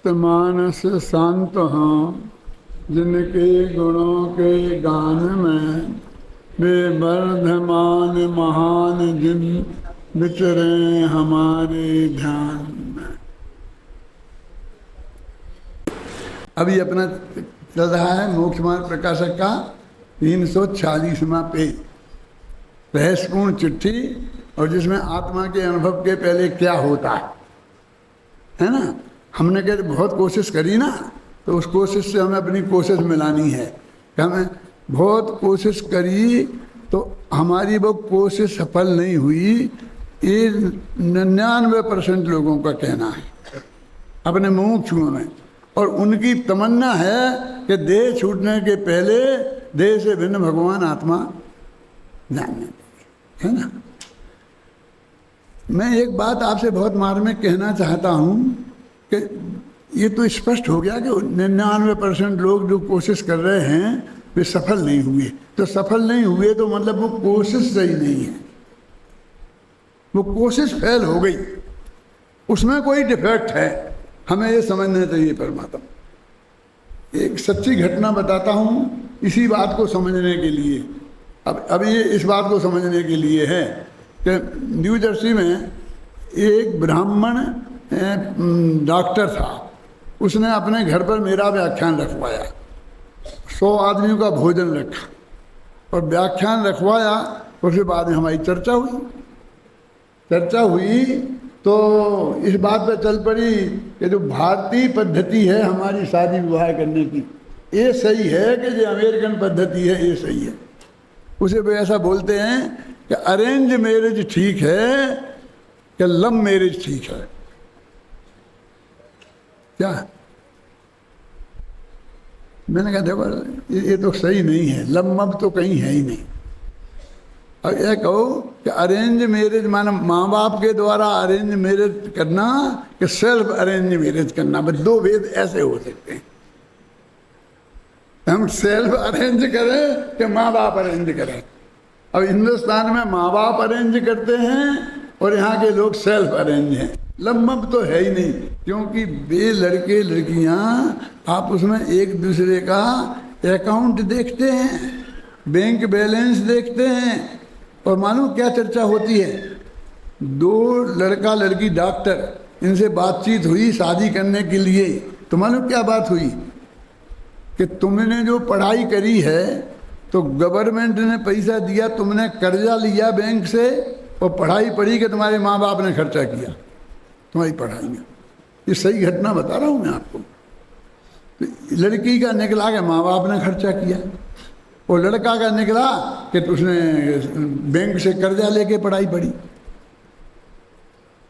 भक्त मानस शांत हों, जिनके गुणों के गान में वे वर्धमान महान जिन विचरे हमारे ध्यान में। अभी अपना चल रहा है मोक्ष मार्ग प्रकाशक का 346वां पेज, रहस्यपूर्ण चिट्ठी, और जिसमें आत्मा के अनुभव के पहले क्या होता है ना। हमने कहा बहुत कोशिश करी ना, तो उस कोशिश से हमें अपनी कोशिश मिलानी है। हमें बहुत कोशिश करी तो हमारी वो कोशिश सफल नहीं हुई, ये 99% लोगों का कहना है अपने मुमुक्षुओं में। और उनकी तमन्ना है कि देह छूटने के पहले देह से भिन्न भगवान आत्मा जानने, है ना। मैं एक बात आपसे बहुत मार्मिक कहना चाहता हूँ कि ये तो स्पष्ट हो गया कि 99% लोग जो कोशिश कर रहे हैं वे सफल नहीं हुए। तो सफल नहीं हुए तो मतलब वो कोशिश सही नहीं है, वो कोशिश फेल हो गई, उसमें कोई डिफेक्ट है। हमें ये समझना चाहिए परमात्मा। एक सच्ची घटना बताता हूँ इसी बात को समझने के लिए। अब ये इस बात को समझने के लिए है कि न्यू जर्सी में एक ब्राह्मण डॉक्टर था, उसने अपने घर पर मेरा व्याख्यान रखवाया। 100 आदमियों का भोजन रखा और व्याख्यान रखवाया। उसके बाद में हमारी चर्चा हुई तो इस बात पर चल पड़ी कि जो भारतीय पद्धति है हमारी शादी विवाह करने की, ये सही है कि जो अमेरिकन पद्धति है ये सही है। उसे वे ऐसा बोलते हैं कि अरेंज मैरिज ठीक है कि लव मैरिज ठीक है। क्या? मैंने कहा देखो ये तो सही नहीं है, लव मब तो कहीं है ही नहीं। और यह कहो कि अरेंज मैरिज माना माँ बाप के द्वारा अरेंज मैरिज करना कि सेल्फ अरेंज मैरिज करना, बस दो भेद ऐसे हो सकते हैं। हम सेल्फ अरेंज करें कि माँ बाप अरेंज करें। अब हिंदुस्तान में माँ बाप अरेंज करते हैं और यहाँ के लोग सेल्फ अरेंज हैं। लम्बब तो है ही नहीं, क्योंकि वे लड़के लड़कियाँ आपस में एक दूसरे का अकाउंट देखते हैं, बैंक बैलेंस देखते हैं। और मालूम क्या चर्चा होती है? 2 लड़का लड़की डॉक्टर, इनसे बातचीत हुई शादी करने के लिए, तो मालूम क्या बात हुई कि तुमने जो पढ़ाई करी है तो गवर्नमेंट ने पैसा दिया, तुमने कर्जा लिया बैंक से और पढ़ाई पढ़ी कि तुम्हारे माँ बाप ने खर्चा किया तुम्हारी पढ़ाई में। ये सही घटना बता रहा हूँ मैं आपको। तो लड़की का निकला कि माँ बाप ने खर्चा किया, और लड़का का निकला कि उसने बैंक से कर्जा लेके पढ़ाई पढ़ी।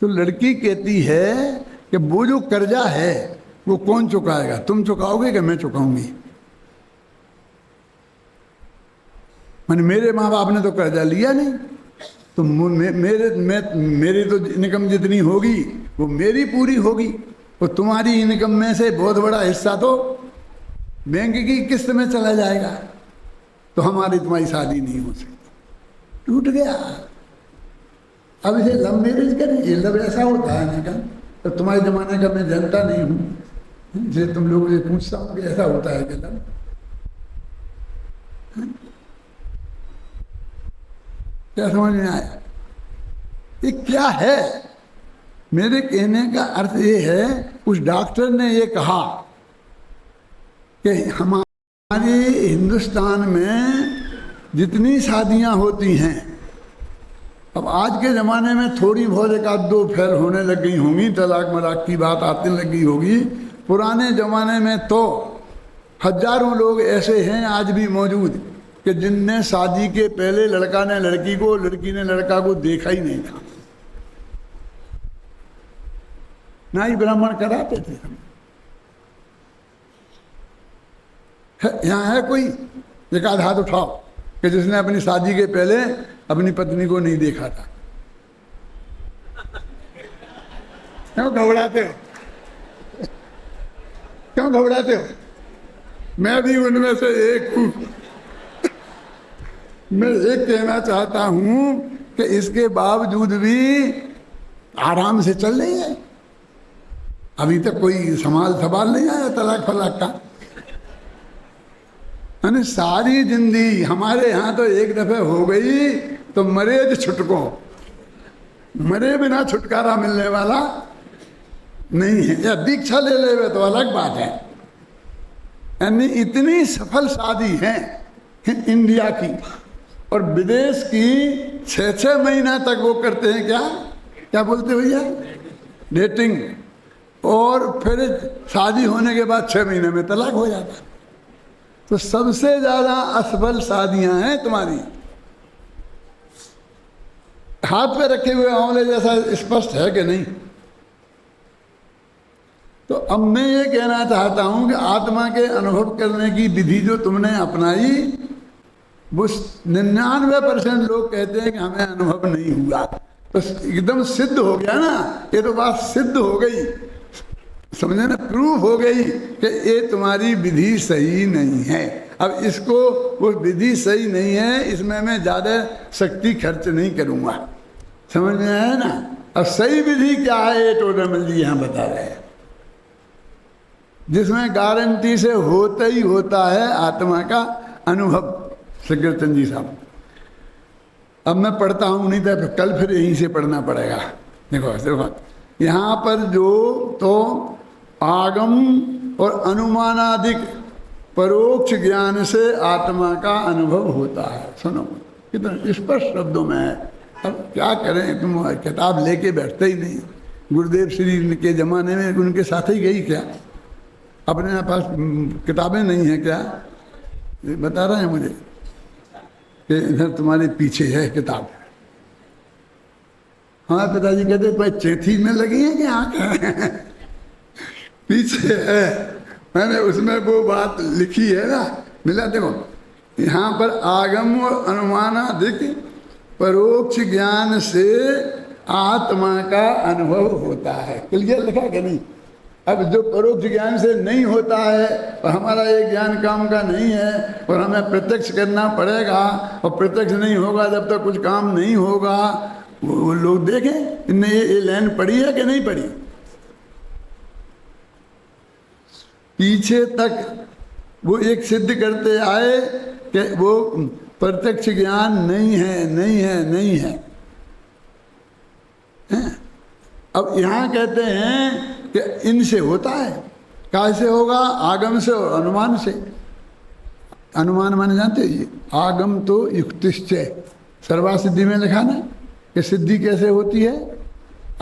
तो लड़की कहती है कि वो जो कर्जा है वो कौन चुकाएगा, तुम चुकाओगे कि मैं चुकाऊंगी? मैंने मेरे माँ बाप ने तो कर्जा लिया नहीं, तो मेरी तो इनकम जितनी होगी वो मेरी पूरी होगी, और तुम्हारी इनकम में से बहुत बड़ा हिस्सा तो बैंक की किस्त में चला जाएगा, तो हमारी तुम्हारी शादी नहीं हो सकती। टूट गया। अब इसे लव मैरिज करें, ये लव ऐसा होता है ना। तो तुम्हारे जमाने का मैं जानता नहीं हूँ, जिसे तुम लोगों से पूछता हूँ कि ऐसा होता है कि लव। क्या समझ में आया? ये क्या है? मेरे कहने का अर्थ ये है, उस डॉक्टर ने ये कहा कि हमारे हिंदुस्तान में जितनी शादियां होती हैं, अब आज के ज़माने में थोड़ी बहुत एक आध दो फेल होने लग गई होंगी, तलाक मलाक की बात आने लगी होगी। पुराने ज़माने में तो हजारों लोग ऐसे हैं आज भी मौजूद कि जिनने शादी के पहले लड़का ने लड़की को, लड़की ने लड़का को देखा ही नहीं था, ना ही ब्राह्मण कराते थे। यहाँ है कोई एक आध हाथ उठाओ कि जिसने अपनी शादी के पहले अपनी पत्नी को नहीं देखा था? क्यों घबराते हो? क्यों घबराते हो? मैं भी उनमें से एक हूँ। मैं एक कहना चाहता हूँ कि इसके बावजूद भी आराम से चल रही है। अभी तक कोई सवाल नहीं आया तलाक फलाक का। यानी सारी जिंदगी हमारे यहाँ तो एक दफे हो गई तो मरे जो छुटको, मरे बिना छुटकारा मिलने वाला नहीं है। या दीक्षा ले ले तो अलग बात है। यानी इतनी सफल शादी है इंडिया की, और विदेश की 6-6 महीना तक वो करते हैं क्या क्या बोलते भैया, डेटिंग, और फिर शादी होने के बाद 6 महीने में तलाक हो जाता है। तो सबसे ज्यादा असफल शादियां हैं तुम्हारी। हाथ पे रखे हुए आंवले जैसा स्पष्ट है कि नहीं? तो अब मैं ये कहना चाहता हूं कि आत्मा के अनुभव करने की विधि जो तुमने अपनाई, वो 99% लोग कहते हैं कि हमें अनुभव नहीं हुआ। तो एकदम सिद्ध हो गया ना, ये तो बात सिद्ध हो गई, समझे ना, प्रूफ हो गई कि ये तुम्हारी विधि सही नहीं है। अब इसको, वो विधि सही नहीं है, इसमें मैं ज़्यादा शक्ति खर्च नहीं करूँगा, समझ में आया ना। अब सही विधि क्या है ये टोडरमल जी यहाँ बता रहे हैं, जिसमें गारंटी से होता ही होता है आत्मा का अनुभव। कीर्तन जी साहब, अब मैं पढ़ता हूँ, नहीं तो कल फिर यहीं से पढ़ना पड़ेगा। देखो देखो यहाँ पर जो तो आगम और अनुमानादिक परोक्ष ज्ञान से आत्मा का अनुभव होता है। सुनो कितना स्पष्ट शब्दों में है। अब क्या करें, तुम किताब लेके बैठते ही नहीं। गुरुदेव श्री के ज़माने में उनके साथ ही गई क्या? अपने पास किताबें नहीं है क्या? बता रहे हैं मुझे कि इधर तुम्हारे पीछे है किताब। हमारे पिताजी कहते भाई चेथी में लगी है कि आँख पीछे है। मैंने उसमें वो बात लिखी है ना, मिला। देखो यहाँ पर आगम और अनुमानादिक परोक्ष ज्ञान से आत्मा का अनुभव होता है। क्लियर लिखा कि नहीं? अब जो परोक्ष ज्ञान से नहीं होता है और हमारा ये ज्ञान काम का नहीं है और हमें प्रत्यक्ष करना पड़ेगा, और प्रत्यक्ष नहीं होगा जब तक कुछ काम नहीं होगा। वो लोग देखें इनने ये लाइन पढ़ी है कि नहीं पढ़ी। पीछे तक वो एक सिद्ध करते आए कि वो प्रत्यक्ष ज्ञान नहीं है, नहीं है, नहीं है। अब यहाँ कहते हैं कि इनसे होता है। कैसे होगा? आगम से और अनुमान से। अनुमान माने जानते हैं, आगम तो युक्तिश्चय, सर्वा सिद्धि में लिखा ना कि सिद्धि कैसे होती है।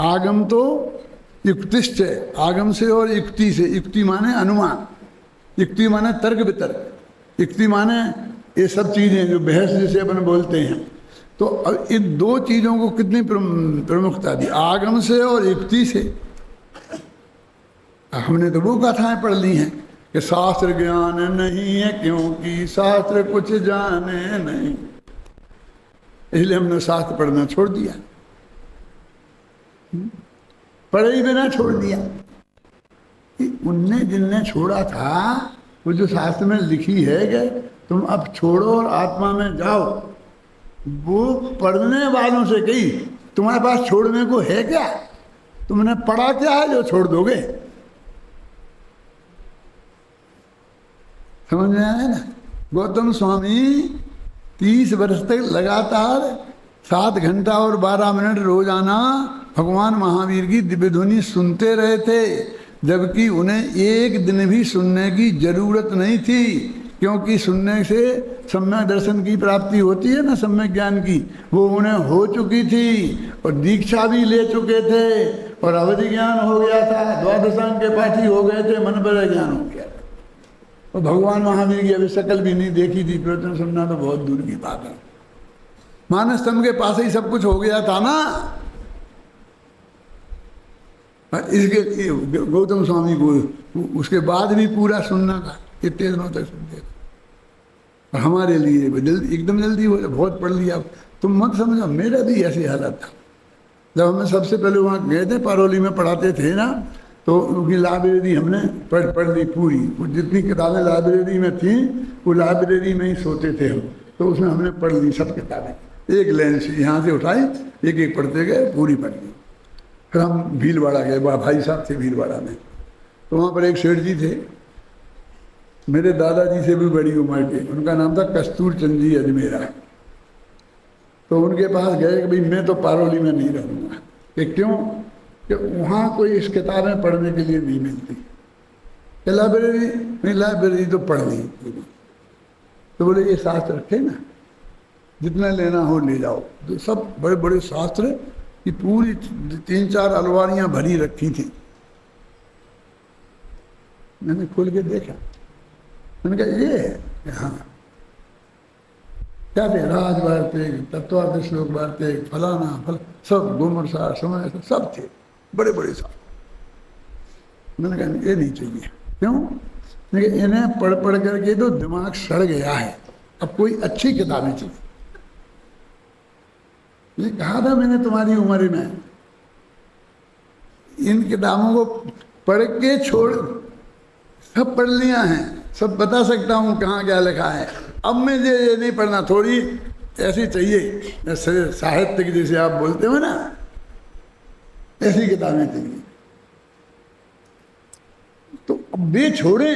आगम तो युक्तिश्चय, आगम से और युक्ति से। युक्ति माने अनुमान, युक्ति माने तर्क वितर्क, युक्ति माने ये सब चीज़ें जो बहस जिसे अपन बोलते हैं। तो अब इन दो चीज़ों को कितनी प्रमुखता दी, आगम से और युक्ति से। हमने तो वो गाथाएं पढ़ ली हैं कि शास्त्र ज्ञान नहीं है क्योंकि शास्त्र कुछ जाने नहीं, इसलिए हमने शास्त्र पढ़ना छोड़ दिया, पढ़े ही बिना छोड़ दिया। उनने जिनने छोड़ा था वो जो शास्त्र में लिखी है कि तुम अब छोड़ो और आत्मा में जाओ, वो पढ़ने वालों से कही। तुम्हारे पास छोड़ने को है क्या? तुमने पढ़ा क्या है जो छोड़ दोगे? समझ में आया ना। गौतम स्वामी 30 वर्ष तक लगातार 7 घंटा और 12 मिनट रोजाना भगवान महावीर की दिव्य ध्वनि सुनते रहे थे, जबकि उन्हें एक दिन भी सुनने की जरूरत नहीं थी, क्योंकि सुनने से सम्यक दर्शन की प्राप्ति होती है ना, सम्यक ज्ञान की, वो उन्हें हो चुकी थी और दीक्षा भी ले चुके थे और अवधि ज्ञान हो गया था, द्वादशांग के पाठी हो गए थे, मन पर ज्ञान हो गया। और भगवान महावीर की अभी शक्ल भी नहीं देखी थी, प्रवचन सुनना तो बहुत दूर की बात है। मानस स्तंभ के पास ही सब कुछ हो गया था ना। इसके गौतम स्वामी को उसके बाद भी पूरा सुनना था, कितने दिनों तक सुनते थे। और हमारे लिए जल्दी, एकदम जल्दी हो, बहुत पढ़ लिया। तुम मत समझो, मेरा भी ऐसी हालत था। जब हमें सबसे पहले वहाँ गए थे, पारोली में पढ़ाते थे ना, तो उनकी लाइब्रेरी हमने पढ़ ली पूरी। वो जितनी किताबें लाइब्रेरी में थी वो लाइब्रेरी में ही सोते थे हम, तो उसमें हमने पढ़ ली सब किताबें, एक लाइन से यहाँ से उठाई, एक एक पढ़ते गए, पूरी पढ़ ली। फिर हम भीलवाड़ा गए, भाई साहब थे भीलवाड़ा में, तो वहाँ पर एक सेठ जी थे, मेरे दादाजी से भी बड़ी उम्र के, उनका नाम था कस्तूर चंद जी अजमेरा। तो उनके पास गए कि भाई मैं तो पारोली में नहीं रहूँगा। कि क्यों? कि वहाँ कोई इस किताबें पढ़ने के लिए नहीं मिलती। कि लाइब्रेरी नहीं, लाइब्रेरी तो पढ़ ली। तो बोले ये शास्त्र रखे ना, जितना लेना हो ले जाओ। तो सब बड़े बड़े शास्त्र की पूरी 3-4 अलमारियाँ भरी रखी थी। मैंने खोल के देखा, मैंने कहा ये है। हाँ, क्या थे? राज वार्ते, तत्वार्थ श्लोक वार्ते, फलाना फल, सब गोमर सार समय सब थे, बड़े बड़े सार। मैंने कहा ये नहीं चाहिए। क्यों? लेकिन इन्हें पढ़ पढ़ करके तो दिमाग सड़ गया है, अब कोई अच्छी किताबें चाहिए। ये कहा था मैंने तुम्हारी उम्र में, इन किताबों को पढ़ के छोड़, सब पढ़ लिया है, सब बता सकता हूँ कहाँ क्या लिखा है। अब मुझे ये नहीं पढ़ना, थोड़ी ऐसी चाहिए जैसे साहित्य की, जैसे आप बोलते हो ना, ऐसी किताबें चाहिए। तो अब वे छोड़े,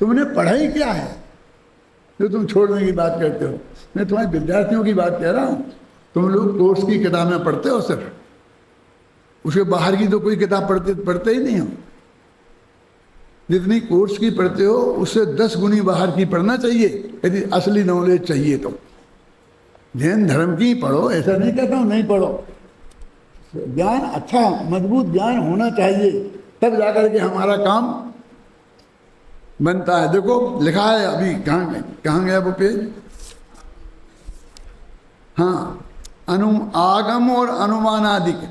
तुमने पढ़ाई क्या है जो तुम छोड़ने की बात करते हो? मैं तुम्हारे विद्यार्थियों की बात कह रहा हूँ। तुम लोग कोर्स की किताबें पढ़ते हो सिर्फ, उसके बाहर की तो कोई किताब पढ़ते ही नहीं हो। जितनी कोर्स की पढ़ते हो उससे 10 गुनी बाहर की पढ़ना चाहिए, यदि असली नॉलेज चाहिए तो। जैन धर्म की पढ़ो, ऐसा नहीं कहता हूँ नहीं पढ़ो, ज्ञान अच्छा मजबूत ज्ञान होना चाहिए, तब जाकर के हमारा काम बनता है। देखो लिखा है, अभी कहाँ गया वो पेज? हाँ, आगम और अनुमानादिक,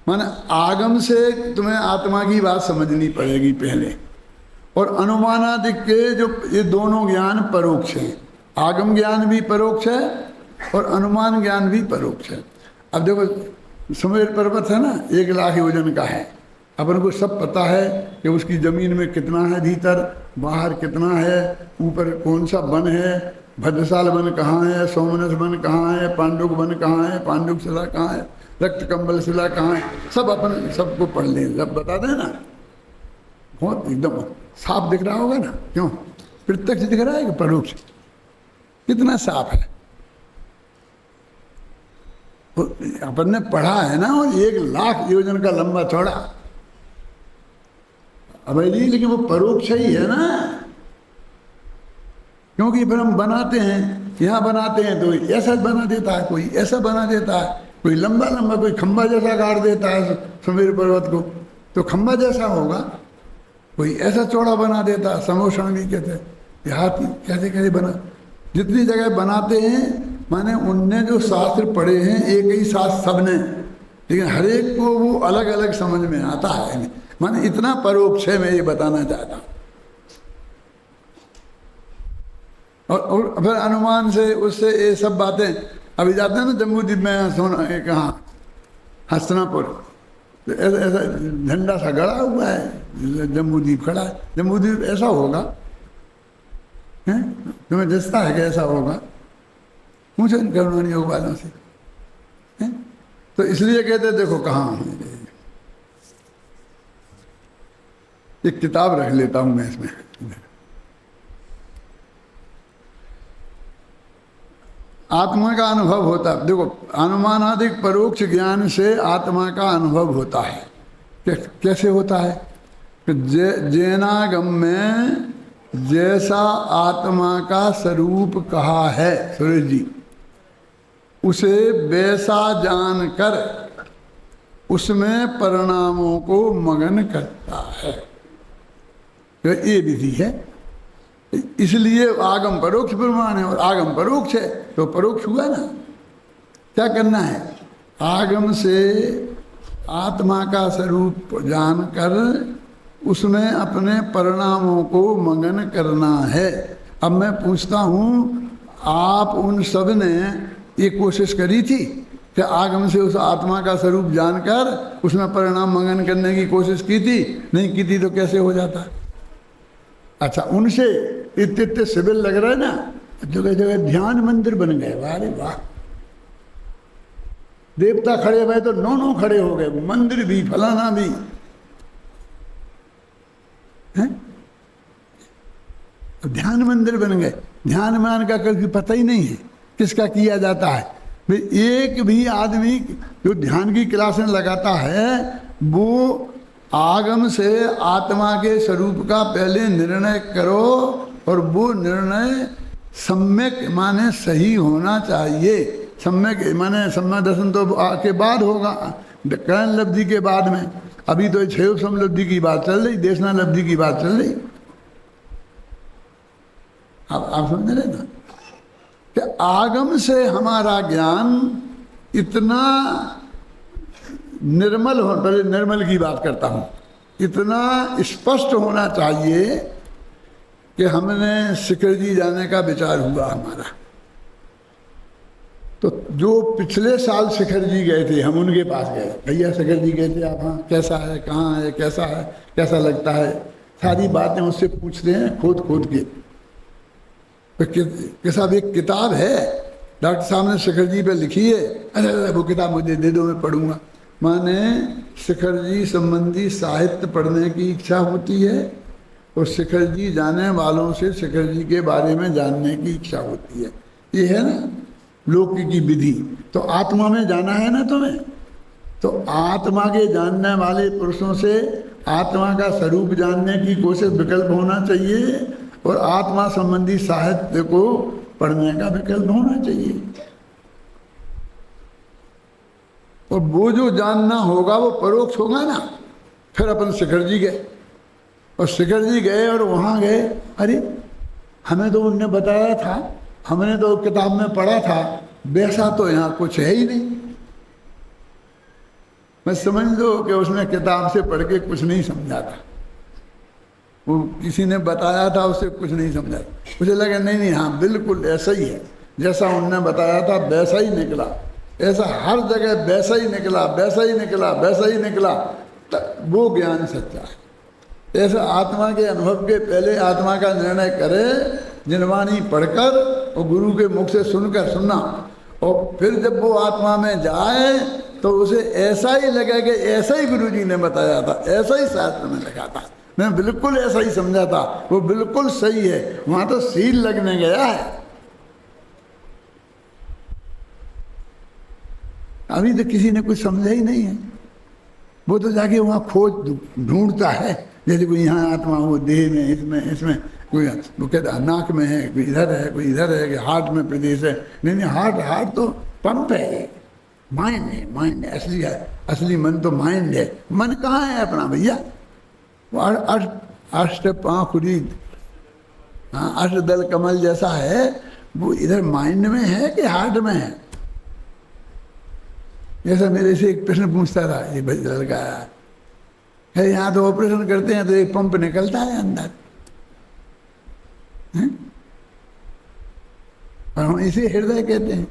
माने आगम से तुम्हें आत्मा की बात समझनी पड़ेगी पहले, और अनुमानादिक के जो ये दोनों ज्ञान परोक्ष हैं। आगम ज्ञान भी परोक्ष है और अनुमान ज्ञान भी परोक्ष है। अब देखो सुमेर पर्वत है ना, 1 लाख योजन का है। अपन को सब पता है कि उसकी ज़मीन में कितना है, भीतर बाहर कितना है, ऊपर कौन सा वन है, भद्रशाल वन कहाँ है, सोमनस वन कहाँ है, पांडुक वन कहाँ है, पांडुक शिला कहाँ है, रक्त कंबल शिला कहाँ है, सब अपन सबको पढ़ लें, सब बता दें ना। बहुत एकदम साफ दिख रहा होगा ना? क्यों? प्रत्यक्ष दिख रहा है कि परोक्ष? कितना साफ है। तो अपन ने पढ़ा है ना, और 1 लाख योजन का लंबा चौड़ा। अब नहीं, लेकिन वो परोक्ष ही है ना, क्योंकि फिर हम बनाते हैं, यहाँ बनाते हैं तो ऐसा बना देता है, कोई ऐसा बना देता है, कोई लंबा लंबा, कोई खंबा जैसा गाड़ देता है सुमेर पर्वत को, तो खंबा जैसा होगा, कोई ऐसा चौड़ा बना देता है। समोषण भी कहते हैं, हाथी कैसे कैसे बना, जितनी जगह बनाते हैं, माने उनने जो शास्त्र पढ़े हैं एक ही शास्त्र सबने, लेकिन हर एक को वो अलग अलग समझ में आता है। माने इतना परोक्ष है, मैं ये बताना चाहता हूँ। और फिर अनुमान से उससे ये सब बातें, अभी जाते हैं ना जम्बूद्वीप में, सोना कहाँ हस्तिनापुर, तो ऐसा झंडा सा गड़ा हुआ है, जम्बूद्वीप खड़ा है। जम्बूद्वीप ऐसा होगा, हैं? तुम्हें जसता है कि ऐसा होगा? पूछो इन करुणानी योग वालों से, हैं? तो इसलिए कहते देखो कहाँ है। एक किताब रख लेता हूँ मैं इसमें। आत्मा का अनुभव होता है। देखो अनुमानादिक परोक्ष ज्ञान से आत्मा का अनुभव होता है। कैसे होता है? जैनागम में जैसा आत्मा का स्वरूप कहा है सुरेश जी, उसे वैसा जानकर उसमें परिणामों को मगन करता है। ये विधि है। इसलिए आगम परोक्ष प्रमाण है, और आगम परोक्ष है तो परोक्ष हुआ ना। क्या करना है? आगम से आत्मा का स्वरूप जानकर उसमें अपने परिणामों को मगन करना है। अब मैं पूछता हूँ, आप उन सब ने ये कोशिश करी थी कि आगम से उस आत्मा का स्वरूप जानकर उसमें परिणाम मगन करने की कोशिश की थी? नहीं की थी तो कैसे हो जाता? अच्छा, उनसे इतने सिविल लग रहा है ना, जगह जगह ध्यान मंदिर बन गए। वाह रे वाह, देवता खड़े हुए तो 9 खड़े हो गए, मंदिर भी फलाना भी है। ध्यान मंदिर बन गए। ध्यान मान का कभी पता ही नहीं है किसका किया जाता है। भाई एक भी आदमी जो ध्यान की क्लासें लगाता है वो आगम से आत्मा के स्वरूप का पहले निर्णय करो, और वो निर्णय सम्यक माने सही होना चाहिए। सम्यक माने सम्यक दर्शन तो के बाद होगा, कर्ण लब्धि के बाद में। अभी तो क्षय समलब्धि की बात चल रही, देशना लब्धि की बात चल रही। आप समझ रहे ना कि आगम से हमारा ज्ञान इतना निर्मल हो, पहले निर्मल की बात करता हूँ, इतना स्पष्ट होना चाहिए कि हमने शिखर जी जाने का विचार हुआ हमारा। तो जो पिछले साल शिखर जी गए थे, हम उनके पास गए, भैया शिखर जी गए थे आप, हाँ कैसा है, कहाँ है, कैसा है, कैसा लगता है, सारी बातें उससे पूछते हैं खोद खोद के। कि साहब एक किताब है डॉक्टर साहब ने शिखर जी पे लिखी है, अरे वो किताब मुझे दे दो, मैं पढ़ूंगा। माने शिखर जी संबंधी साहित्य पढ़ने की इच्छा होती है और शिखर जी जाने वालों से शिखर जी के बारे में जानने की इच्छा होती है। ये है ना लोक की विधि। तो आत्मा में जाना है ना तुम्हें, तो आत्मा के जानने वाले पुरुषों से आत्मा का स्वरूप जानने की कोशिश विकल्प होना चाहिए, और आत्मा संबंधी साहित्य को पढ़ने का विकल्प होना चाहिए। और वो जो जानना होगा वो परोक्ष होगा ना। फिर अपन शिखर जी गए, और शिखर जी गए और वहाँ गए, अरे हमें तो उनने बताया था, हमने तो किताब में पढ़ा था, वैसा तो यहाँ कुछ है ही नहीं। मैं समझ लो कि उसने किताब से पढ़ के कुछ नहीं समझा था, वो किसी ने बताया था उससे कुछ नहीं समझा। मुझे लगा नहीं नहीं हाँ बिल्कुल ऐसा ही है, जैसा उनने बताया था वैसा ही निकला, ऐसा हर जगह वैसा ही निकला, वैसा ही निकला, वैसा ही निकला। वो ज्ञान सच्चा है। ऐसा आत्मा के अनुभव के पहले आत्मा का निर्णय करे, जिनवाणी पढ़कर और गुरु के मुख से सुनकर सुनना, और फिर जब वो आत्मा में जाए तो उसे ऐसा ही लगे कि ऐसा ही गुरु जी ने बताया था, ऐसा ही शास्त्र में लिखा था, मैं बिल्कुल ऐसा ही समझा था, वो बिल्कुल सही है। वहां तो सील लगने गया है। अभी तो किसी ने कुछ समझा ही नहीं है, वो तो जाके वहां खोज ढूंढता है, जैसे कोई यहाँ आत्मा हो देह में, इसमें इसमें कोई वो कहता नाक में है, कोई इधर है, कोई इधर है, कि हार्ट में प्रदेश है। नहीं नहीं, हार्ट तो पंप है, माइंड है, माइंड है, असली है, असली मन तो माइंड है। मन कहाँ है अपना भैया? अष्ट पाँखुरीद, हाँ अष्ट दल कमल जैसा है, वो इधर माइंड में है कि हार्ट में है? जैसा मेरे से एक प्रश्न पूछता था ये लड़का है, यहाँ तो ऑपरेशन करते हैं तो एक पंप निकलता है अंदर, और हम इसे हृदय कहते हैं।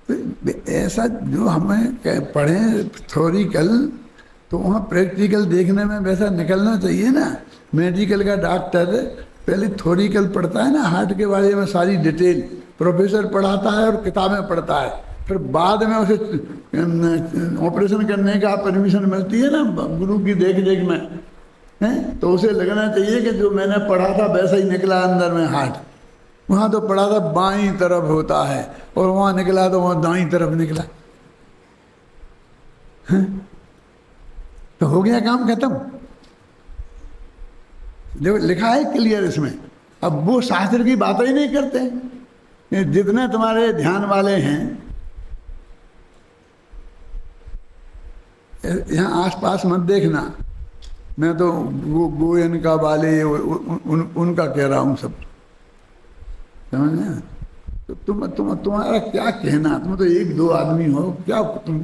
तो ऐसा जो हमें पढ़े थ्योरिकल, तो वहाँ प्रैक्टिकल देखने में वैसा निकलना चाहिए ना। मेडिकल का डॉक्टर पहले थ्योरिकल पढ़ता है ना, हार्ट के बारे में सारी डिटेल प्रोफेसर पढ़ाता है और किताबें पढ़ता है, फिर बाद में उसे ऑपरेशन करने का परमिशन मिलती है ना गुरु की देख देख में, हैं? तो उसे लगना चाहिए कि जो मैंने पढ़ा था वैसा ही निकला अंदर में हार्ट। वहाँ तो पढ़ा था बाईं तरफ होता है, और वहाँ निकला तो वहाँ दाईं तरफ निकला, हैं? तो हो गया काम खत्म। देखो लिखा है क्लियर इसमें। अब वो शास्त्र की बात ही नहीं करते। जितने तुम्हारे ध्यान वाले हैं यहाँ आसपास मत देखना, मैं तो गोयन का वाले उनका कह रहा हूँ सब, समझ ना? तो तुम्हारा क्या कहना? तुम तो एक दो आदमी हो, क्या तुम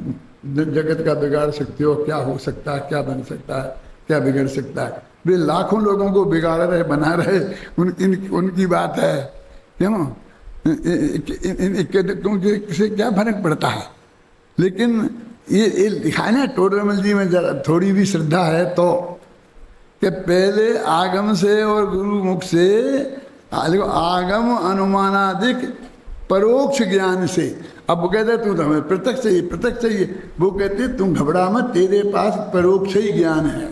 जगत का बिगाड़ सकते हो? क्या हो सकता है, क्या बन सकता है, क्या बिगड़ सकता है? वे लाखों लोगों को बिगाड़ रहे, बना रहे, उनकी बात है, क्यों? क्योंकि किसे क्या फर्क पड़ता है? लेकिन ये लिखा है ना टोडरमल जी में, जरा थोड़ी भी श्रद्धा है तो, कि पहले आगम से और गुरु मुख से, आगम अनुमानादिक परोक्ष ज्ञान से। अब वो कहते तू तो हमें प्रत्यक्ष चाहिए, प्रत्यक्ष चाहिए। वो कहते तुम घबरा मत, तेरे पास परोक्ष ही ज्ञान है।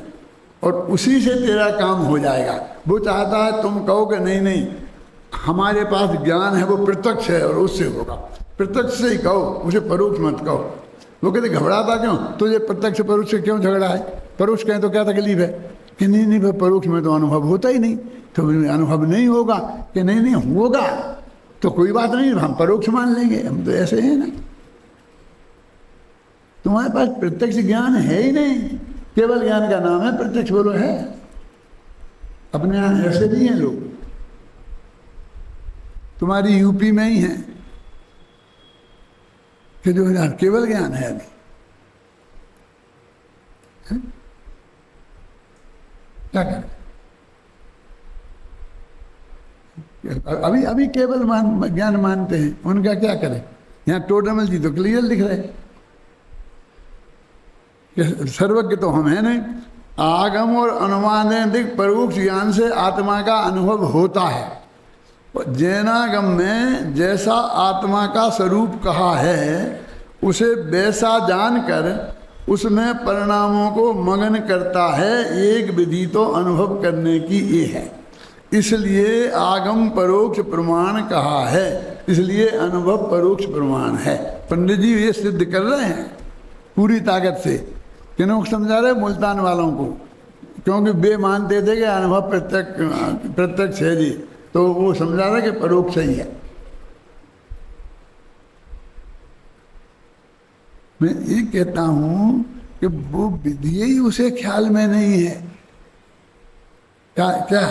और उसी से तेरा काम हो जाएगा। वो चाहता है तुम कहो कि नहीं नहीं हमारे पास ज्ञान है, वो प्रत्यक्ष है और उससे होगा। प्रत्यक्ष से ही कहो, मुझे परोक्ष मत कहो। वो कहते घबराता क्यों, तुझे प्रत्यक्ष परोक्ष से क्यों झगड़ा है? परोक्ष कहें तो क्या तकलीफ है? कि नहीं नहीं भाई परोक्ष में तो अनुभव होता ही नहीं, तो अनुभव नहीं होगा। कि नहीं नहीं होगा तो कोई बात नहीं, हम परोक्ष मान लेंगे, हम तो ऐसे हैं ना। तुम्हारे पास प्रत्यक्ष ज्ञान है ही नहीं, केवल ज्ञान का नाम है प्रत्यक्ष। बोलो है? अपने यहाँ ऐसे नहीं है लोग, तुम्हारी यूपी में ही है कि जो केवल ज्ञान है अभी। क्या करें? अभी केवल ज्ञान मानते हैं, उनका क्या करें? यहाँ टोडरमल जी तो क्लियर लिख रहे हैं, सर्वज्ञ तो हम है नहीं। आगम और अनुमानिक परोक्ष ज्ञान से आत्मा का अनुभव होता है। जैनागम में जैसा आत्मा का स्वरूप कहा है उसे वैसा जानकर उसमें परिणामों को मगन करता है। एक विधि तो अनुभव करने की ये है, इसलिए आगम परोक्ष प्रमाण कहा है, इसलिए अनुभव परोक्ष प्रमाण है। पंडित जी ये सिद्ध कर रहे हैं पूरी ताकत से। किन्हों को समझा रहे? मुल्तान वालों को, क्योंकि वे मानते थे कि अनुभव प्रत्यक्ष है जी, तो वो समझा रहे कि परोक्ष ही है। मैं ये कहता हूं कि वो विधि ही उसे ख्याल में नहीं है। क्या क्या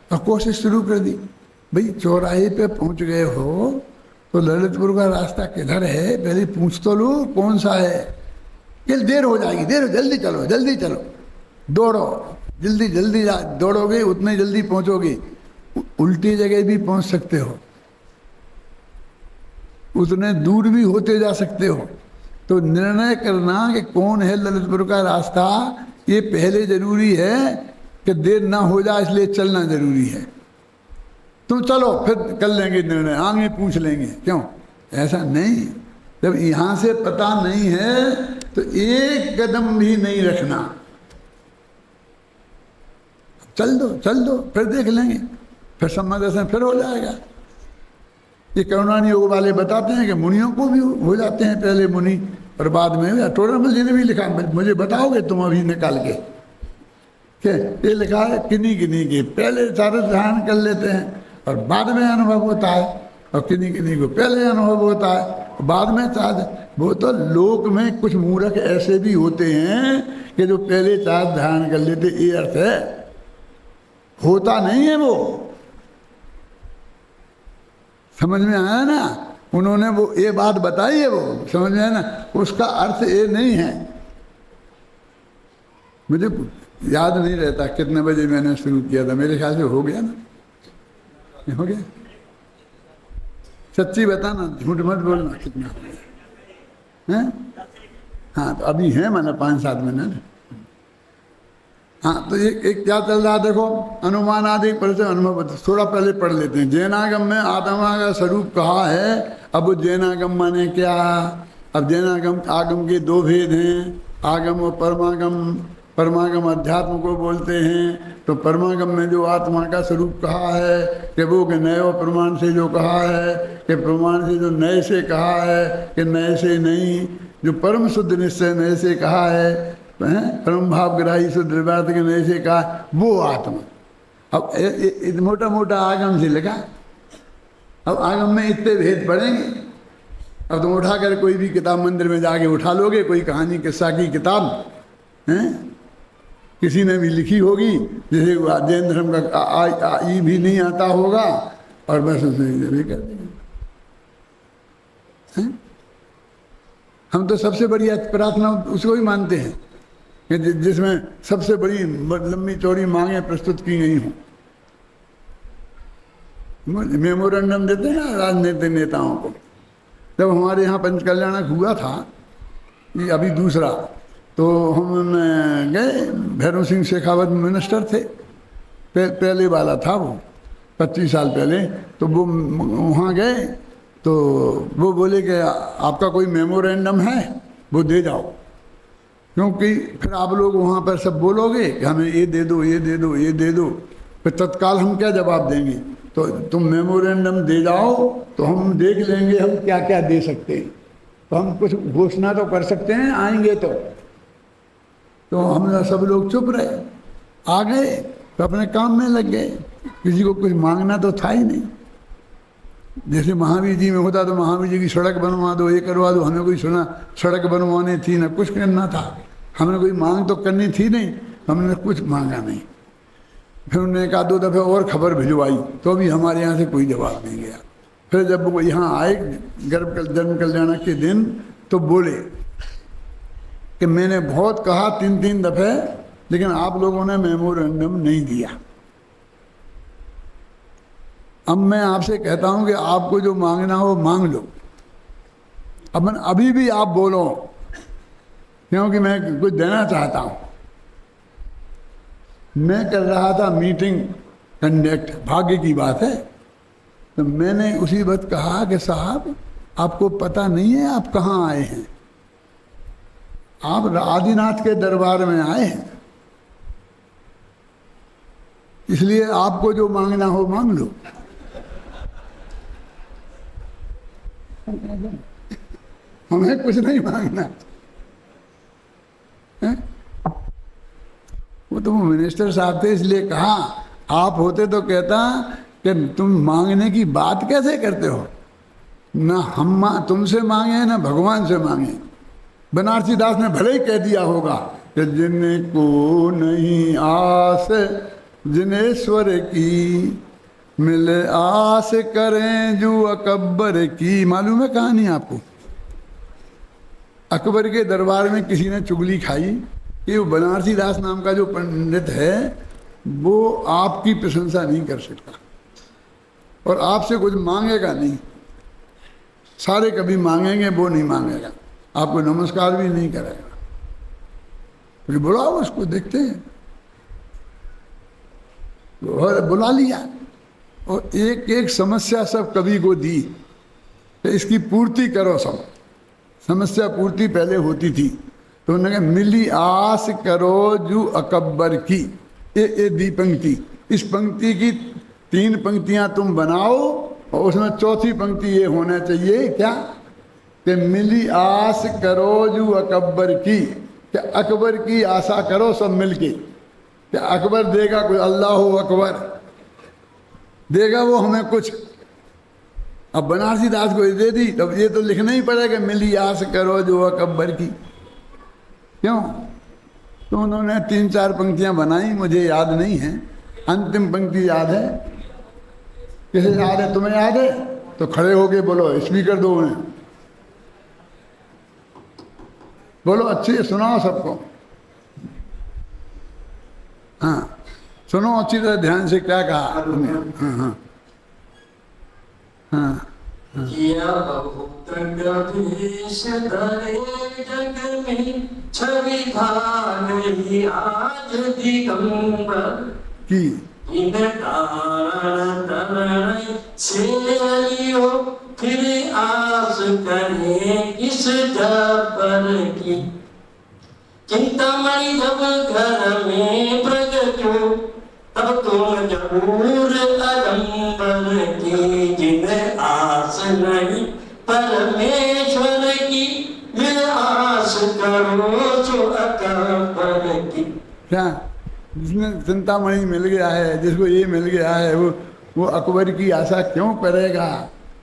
तो कोशिश शुरू कर दी। भाई चौराहे पे पहुंच गए हो तो ललितपुर का रास्ता किधर है, पहले पूछ तो लो कौन सा है। कि देर हो जाएगी, देर, जल्दी चलो, जल्दी चलो, दौड़ो, जल्दी जल्दी दौड़ोगे उतने जल्दी पहुंचोगे। उल्टी जगह भी पहुंच सकते हो, उतने दूर भी होते जा सकते हो। तो निर्णय करना कि कौन है ललितपुर का रास्ता, ये पहले जरूरी है कि देर ना हो जाए, इसलिए चलना जरूरी है। तुम चलो फिर कर लेंगे निर्णय, आगे पूछ लेंगे। क्यों? ऐसा नहीं। जब यहाँ से पता नहीं है तो एक कदम भी नहीं रखना, चल दो, फिर देख लेंगे, फिर सम्मत दर्शन फिर हो जाएगा। ये करुणानी योग वाले बताते हैं कि मुनियों को भी हो जाते हैं पहले मुनि और बाद में। टोडरमल जी ने भी लिखा, मुझे बताओगे तुम अभी निकाल के, ये लिखा है किन्हीं किन्हीं के पहले सारे ध्यान कर लेते हैं और बाद में अनुभव होता है, और किन्हीं किन्हीं को पहले अनुभव होता है बाद में चार्ज। वो तो लोक में कुछ मूर्ख ऐसे भी होते हैं कि जो पहले चार्ज ध्यान कर लेते, ये अर्थ है, होता नहीं है वो। समझ में आया ना? उन्होंने वो ये बात बताई है, वो समझ में आया ना? उसका अर्थ ये नहीं है। मुझे याद नहीं रहता कितने बजे मैंने शुरू किया था, मेरे ख्याल से हो गया ना, हो गया। सच्ची बताना, झूठ मत बोलना, कितना है? हाँ तो अभी है माना 5-7 मिनट। हाँ तो एक क्या चल रहा देखो, अनुमान आदि पर से अनुभव। थोड़ा पहले पढ़ लेते हैं। जैनागम में आत्मा का स्वरूप कहा है। अब जैनागम माने क्या? अब जैनागम आगम के 2 भेद हैं, आगम और परमागम। परमागम अध्यात्म को बोलते हैं। तो परमागम में जो आत्मा का स्वरूप कहा है कि वो के नए प्रमाण से जो कहा है, कि प्रमाण से जो नए से कहा है, कि नए से नहीं, जो परम शुद्ध निश्चय नए से कहा है, परम भाव ग्राही शुद्ध निर्वात के नए से कहा, वो आत्मा। अब मोटा मोटा आगम से लिखा। अब आगम में इतने भेद पढ़ेंगे। अब तुम उठा कर कोई भी किताब मंदिर में जाके उठा लोगे, कोई कहानी किस्सा की किताब हैं, किसी ने भी लिखी होगी, जैसे जैन धर्म का ई भी नहीं आता होगा, और बस उसने भी कर देंगे। हम तो सबसे बड़ी प्रार्थना उसको ही मानते हैं कि जिसमें सबसे बड़ी लंबी चौड़ी मांगें प्रस्तुत की गई हों। मेमोरेंडम देते हैं ना राजनीतिक नेताओं को। जब हमारे यहाँ पंचकल्याणक हुआ था, ये अभी दूसरा, तो हम गए, भैरव सिंह शेखावत मिनिस्टर थे, पहले वाला था वो 25 साल पहले। तो वो वहाँ गए तो वो बोले कि आपका कोई मेमोरेंडम है, वो दे जाओ। क्योंकि फिर आप लोग वहाँ पर सब बोलोगे कि हमें ये दे दो, ये दे दो, ये दे दो, फिर तत्काल हम क्या जवाब देंगे? तो तुम मेमोरेंडम दे जाओ तो हम देख लेंगे हम क्या क्या दे सकते हैं। तो हम कुछ घोषणा तो कर सकते हैं आएंगे तो हम सब लोग चुप रहे, आ गए तो अपने काम में लग गए। किसी को कुछ मांगना तो था ही नहीं। जैसे महावीर जी में होता तो महावीर जी की सड़क बनवा दो, ये करवा दो, हमें कोई सुना सड़क बनवानी थी ना कुछ करना था, हमने कोई मांग तो करनी थी नहीं, हमने कुछ मांगा नहीं। फिर उन्होंने एक आध दो दफ़े और खबर भिजवाई तो भी हमारे यहाँ से कोई जवाब नहीं गया। फिर जब वो यहाँ आए जन्म कल्याण के दिन तो बोले कि मैंने बहुत कहा 3-3 दफ़े, लेकिन आप लोगों ने मेमोरेंडम नहीं दिया। अब मैं आपसे कहता हूं कि आपको जो मांगना हो मांग लो। अब अभी भी आप बोलो, क्योंकि मैं कुछ देना चाहता हूं। मैं कर रहा था मीटिंग कंडक्ट, भाग्य की बात है, तो मैंने उसी वक्त कहा कि साहब आपको पता नहीं है आप कहाँ आए हैं, आप आदिनाथ के दरबार में आए हैं, इसलिए आपको जो मांगना हो मांग लो। हमें कुछ नहीं मांगना है? वो तो मिनिस्टर साहब थे इसलिए कहा, आप होते तो कहता कि तुम मांगने की बात कैसे करते हो, ना हम तुमसे मांगे ना भगवान से मांगे। बनारसी दास ने भले ही कह दिया होगा कि जिनको नहीं आस जिनेश्वर की, मिले आस करें जो अकबर की। मालूम है कहानी आपको? अकबर के दरबार में किसी ने चुगली खाई कि वो बनारसी दास नाम का जो पंडित है वो आपकी प्रशंसा नहीं कर सकता और आपसे कुछ मांगेगा नहीं। सारे कभी मांगेंगे, वो नहीं मांगेगा, आपको नमस्कार भी नहीं करेगा। फिर बुलाओ उसको, देखते हैं। और बुला लिया और एक एक समस्या सब कवि को दी तो इसकी पूर्ति करो। सब समस्या पूर्ति पहले होती थी तो उन्होंने कहा मिली आस करो जो अकबर की। ये दी पंक्ति, इस पंक्ति की 3 पंक्तियां तुम बनाओ और उसमें चौथी पंक्ति ये होना चाहिए क्या कि मिली आस करो जो अकबर की, कि अकबर की आशा करो सब मिलके कि अकबर देगा कोई, अल्लाह अकबर देगा वो हमें कुछ। अब बनारसी दास को दे दी तब ये तो लिखना ही पड़ेगा मिली आस करो जो अकबर की। क्यों? तो उन्होंने 3-4 पंक्तियां बनाई, मुझे याद नहीं है। अंतिम पंक्ति याद है। किसे याद है? तुम्हें याद है तो खड़े होके बोलो, स्पीकर दो उन्हें, बोलो अच्छी सुनाओ सबको। हाँ सुनो अच्छी तरह ध्यान से क्या कहा तुमने। हाँ हाँ हाँ किया बहुत गवेश धरे जग में, छवि भागई आज दिगंबर की। इन कारण तरण से लियो, फिर आस करे इस जबर की। चिंतामणि जब घर में प्रगटो, तब तुम जरूर अडंबर की। जिन्हें आस नहीं परमेश्वर की, मिल आस करो जो अकबर की। क्या जिसने चिंतामणि मिल गया है, जिसको ये मिल गया है, वो अकबर की आशा क्यों करेगा?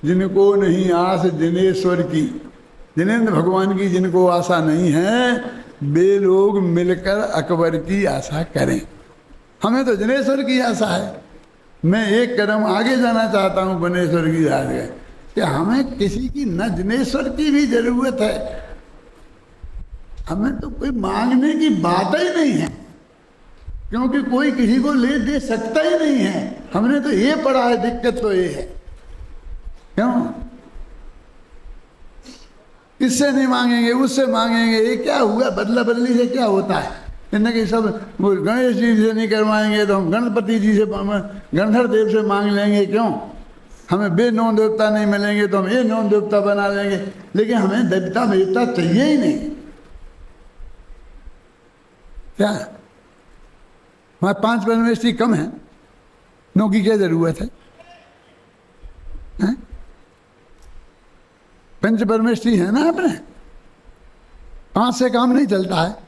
जिनको नहीं आस जिनेश्वर की, जिनेंद्र भगवान की जिनको आशा नहीं है वे लोग मिलकर अकबर की आशा करें। हमें तो जिनेश्वर की आशा है। मैं एक कदम आगे जाना चाहता हूँ बनेश्वर की आगे, कि हमें किसी की न जिनेश्वर की भी जरूरत है। हमें तो कोई मांगने की बात ही नहीं है, क्योंकि कोई किसी को ले दे सकता ही नहीं है। हमने तो ये पढ़ा है, दिक्कत तो ये है। क्यों? इससे नहीं मांगेंगे, उससे मांगेंगे, ये क्या हुआ? बदला बदली से क्या होता है? इनके सब गणेश जी से नहीं करवाएंगे तो हम गणपति जी से, गणधर देव से मांग लेंगे। क्यों? हमें बे नौ देवता नहीं मिलेंगे तो हम ये नौ देवता बना लेंगे, लेकिन हमें देवता चाहिए ही नहीं। क्या हमारे 5 परमेष्ठी कम है? 9 की क्या जरूरत है? पंच परमेष्ठी है ना अपने, 5 से काम नहीं चलता है?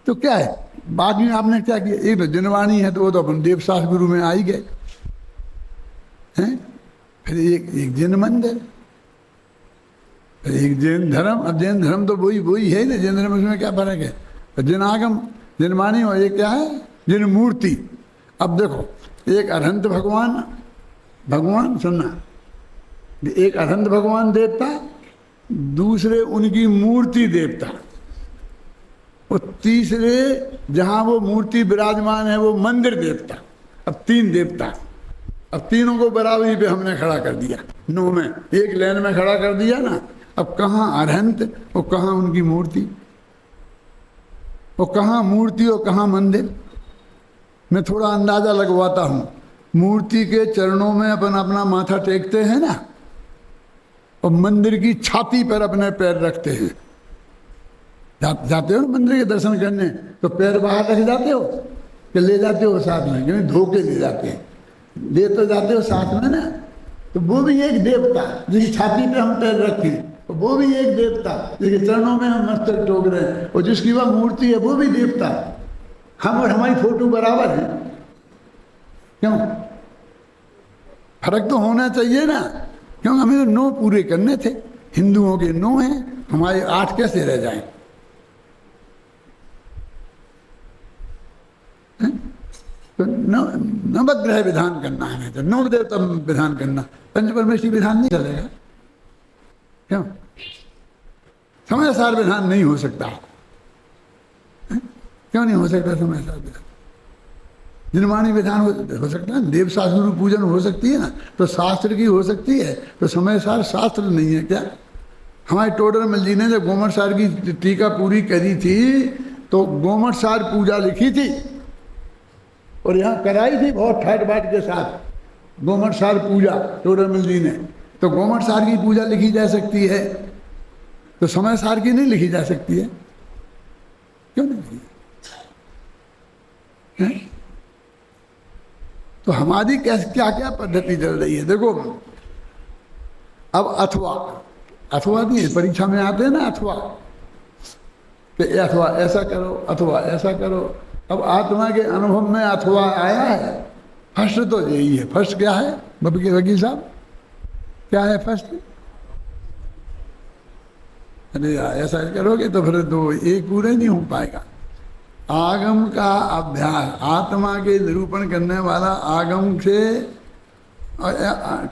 तो क्या है? बाद में आपने क्या किया? एक तो जनवाणी है, तो वो तो अपन देवशास्त्र गुरु में आ ही गए हैं। फिर एक जैन मंदिर, फिर एक जैन धर्म। अब जैन धर्म तो वही है ना, जैन धर्म उसमें क्या फर्क है? जनागम जनवाणी और एक क्या है? जैन मूर्ति। अब देखो, एक अरहंत भगवान सुनना, एक अरहंत भगवान देवता, दूसरे उनकी मूर्ति देवता, और तीसरे जहां वो मूर्ति विराजमान है वो मंदिर देवता। अब 3 देवता, अब तीनों को बराबरी पे हमने खड़ा कर दिया, 9 में एक लाइन में खड़ा कर दिया ना। अब कहाँ अरहंत और कहाँ उनकी मूर्ति, और कहाँ मूर्ति और कहाँ मंदिर? मैं थोड़ा अंदाजा लगवाता हूँ। मूर्ति के चरणों में अपन अपना माथा टेकते हैं ना, और मंदिर की छाती पर अपने पैर रखते हैं। जाते हो ना मंदिर के दर्शन करने, तो पैर बाहर रख जाते हो कि ले जाते हो साथ में? क्योंकि धो के ले जाते हैं, ले तो जाते हो साथ में ना। तो वो भी एक देवता जिसकी छाती पे हम पैर रखें, तो वो भी एक देवता जिसके चरणों में हम मस्तक टोक रहे हैं, और जिसकी वह मूर्ति है वो भी देवता। हम और हमारी फोटो बराबर है, क्यों? फर्क तो होना चाहिए ना, क्योंकि हमें तो 9 पूरे करने थे। हिंदुओं के 9 हैं, हमारे 8 कैसे रह जाएं? तो नवग्रह विधान करना है, तो 9 देवता विधान करना, पंच परमेष्ठी विधान नहीं चलेगा। क्यों? समयसार विधान नहीं हो सकता। क्यों नहीं हो सकता समयसार विधान? जनवाणी विधान हो सकता है, देव शास्त्र पूजन हो सकती है ना, तो शास्त्र की हो सकती है, तो समयसार शास्त्र नहीं है क्या? हमारे टोडरमल जी ने जब गोमटसार की टीका पूरी करी थी, तो गोमटसार पूजा लिखी थी और यहाँ कराई थी बहुत ठाट बाट के साथ गोमटसार पूजा टोडरमल जी ने। तो गोमटसार की पूजा लिखी जा सकती है, तो समयसार की नहीं लिखी जा सकती है? क्यों नहीं? तो हमारी कैसे क्या क्या पद्धति चल रही है? देखो, अब अथवा नहीं, परीक्षा में आते हैं ना अथवा, कि अथवा ऐसा करो, अथवा ऐसा करो। अब आत्मा के अनुभव में अथवा आया है। फर्स्ट तो यही है। फर्स्ट क्या है वकील साहब? क्या है फर्स्ट? अरे ऐसा करोगे तो फिर तो एक पूरे नहीं हो पाएगा। आगम का अभ्यास, आत्मा के निरूपण करने वाला आगम से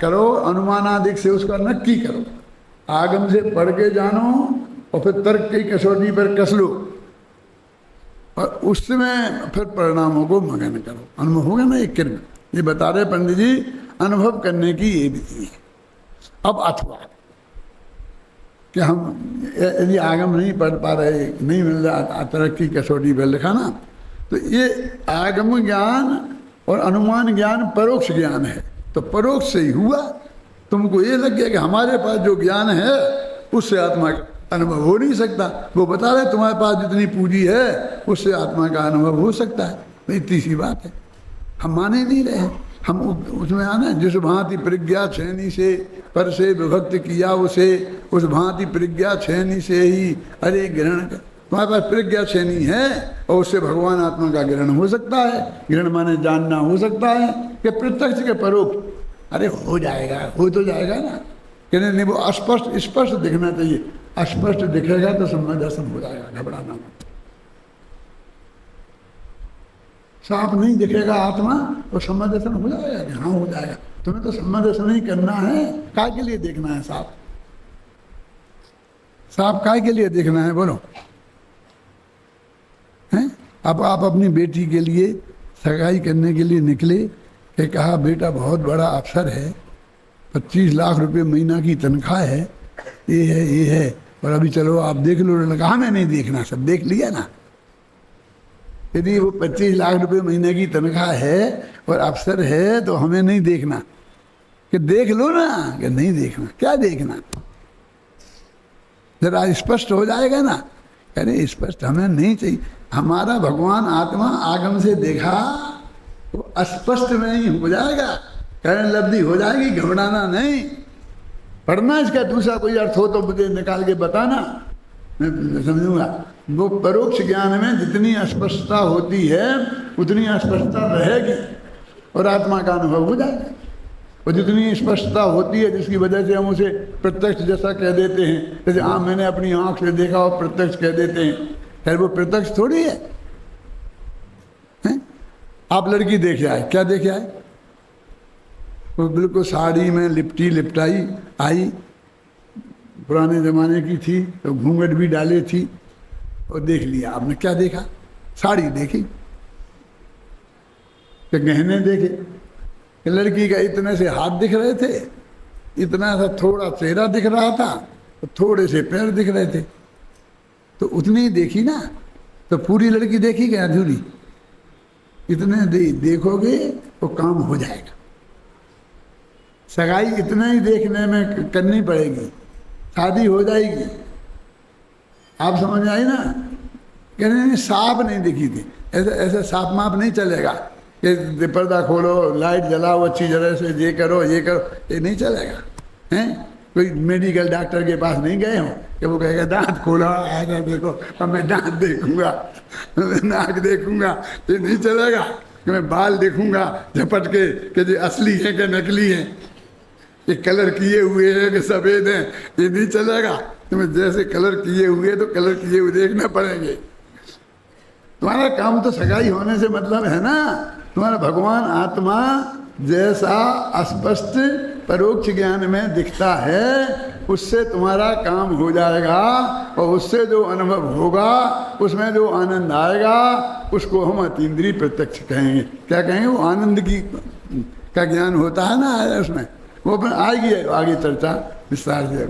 करो, अनुमानादिक से उसका नक्की करो। आगम से पढ़ के जानो और फिर तर्क की कसौटी पर कस लो, और उसमें फिर परिणामों को मगन करो। अनुभव होगा ना एक किरण। ये बता रहे पंडित जी, अनुभव करने की ये विधि है। अब अथवा कि हम यदि आगम नहीं पढ़ पा रहे, नहीं मिल रहा, तरक्की कसौटी पर लिखा ना, तो ये आगम ज्ञान और अनुमान ज्ञान परोक्ष ज्ञान है। तो परोक्ष से ही हुआ। तुमको ये लग गया कि हमारे पास जो ज्ञान है उससे आत्मा का अनुभव हो नहीं सकता। वो बता रहे तुम्हारे पास जितनी पूंजी है उससे आत्मा का अनुभव हो सकता है। तो इतनी सी बात है, हम माने नहीं रहे। हम उसमें आना, जिस भांति प्रज्ञा छेनी से पर से विभक्त किया उसे, उस भांति प्रज्ञा छेनी से ही अरे ग्रहण कर। तुम्हारे पास प्रज्ञा छेनी है और उससे भगवान आत्मा का ग्रहण हो सकता है। ग्रहण माने जानना हो सकता है कि प्रत्यक्ष के परोक्ष। अरे हो जाएगा, हो तो जाएगा ना। कहने नहीं, वो स्पष्ट दिखना चाहिए। स्पष्ट दिखेगा तो सम्यक दर्शन हो जाएगा, घबराना मत। साफ नहीं दिखेगा आत्मा तो सम्यक दर्शन हो जाएगा कि हाँ हो जाएगा। तुम्हें तो सम्यक दर्शन नहीं करना है, काय के लिए देखना है साफ? साफ काय के लिए देखना है बोलो? हैं? अब आप अपनी बेटी के लिए सगाई करने के लिए निकले कि कहा बेटा बहुत बड़ा अफसर है, 25 लाख रुपए महीना की तनख्वाह है, ये है, और अभी चलो आप देख लो। लगा हमें नहीं देखना, सब देख लिया ना। यदि वो 25 लाख रुपए महीने की तनख्वाह है और अफसर है तो हमें नहीं देखना, कि देख लो ना, कि नहीं देखना। क्या देखना? जरा स्पष्ट हो जाएगा ना अरे स्पष्ट हमें नहीं चाहिए। हमारा भगवान आत्मा आगम से देखा वो अस्पष्ट में ही हो जाएगा, कारण लब्धि हो जाएगी, घबराना नहीं। पढ़ना इसका दूसरा कोई अर्थ हो तो मुझे निकाल के बताना, मैं समझूंगा। वो परोक्ष ज्ञान में जितनी अस्पष्टता होती है उतनी अस्पष्टता रहेगी और आत्मा का अनुभव हो जाएगा। और जितनी स्पष्टता होती है जिसकी वजह से हम उसे प्रत्यक्ष जैसा कह देते हैं, जैसे हाँ मैंने अपनी आंख से देखा और प्रत्यक्ष कह देते हैं, खैर वो प्रत्यक्ष थोड़ी है, हैं? आप लड़की देखे आए, क्या देखे आए? वो बिल्कुल साड़ी में लिपटी लिपटाई आई, पुराने ज़माने की थी तो घूंघट भी डाले थी, और देख लिया आपने। क्या देखा? साड़ी देखी, कि गहने देखे, लड़की का इतने से हाथ दिख रहे थे, इतना सा थोड़ा चेहरा दिख रहा था, तो थोड़े से पैर दिख रहे थे, तो उतनी देखी ना। तो पूरी लड़की देखी क्या अधूरी? इतने देखोगे तो काम हो जाएगा। सगाई इतने ही देखने में करनी पड़ेगी, शादी हो जाएगी। आप समझ आई ना? कहने नहीं, साफ नहीं दिखी थी, ऐसा ऐसा साफ माप नहीं चलेगा कि पर्दा खोलो, लाइट जलाओ अच्छी तरह से, ये करो ये करो, ये नहीं चलेगा। हैं? कोई मेडिकल डॉक्टर के पास नहीं गए हो कि वो कहेगा दांत खोला, ऐसा देखो, अब मैं दांत देखूंगा, नाक देखूंगा, ये नहीं चलेगा। कि मैं बाल देखूंगा झपट के कि ये असली है कि नकली है, ये कलर किए हुए हैं कि सफ़ेद हैं, ये नहीं चलेगा। तुम्हें जैसे कलर किए हुए तो कलर किए हुए देखना पड़ेंगे। तुम्हारा काम तो सगाई होने से मतलब है ना। तुम्हारा भगवान आत्मा जैसा अस्पष्ट परोक्ष ज्ञान में दिखता है, उससे तुम्हारा काम हो जाएगा, और उससे जो अनुभव होगा, उसमें जो आनंद आएगा, उसको हम अतीन्द्रिय प्रत्यक्ष कहेंगे। क्या कहेंगे? वो आनंद की का ज्ञान होता है ना उसमें, वो अपने आएगी आगे चर्चा विस्तार से।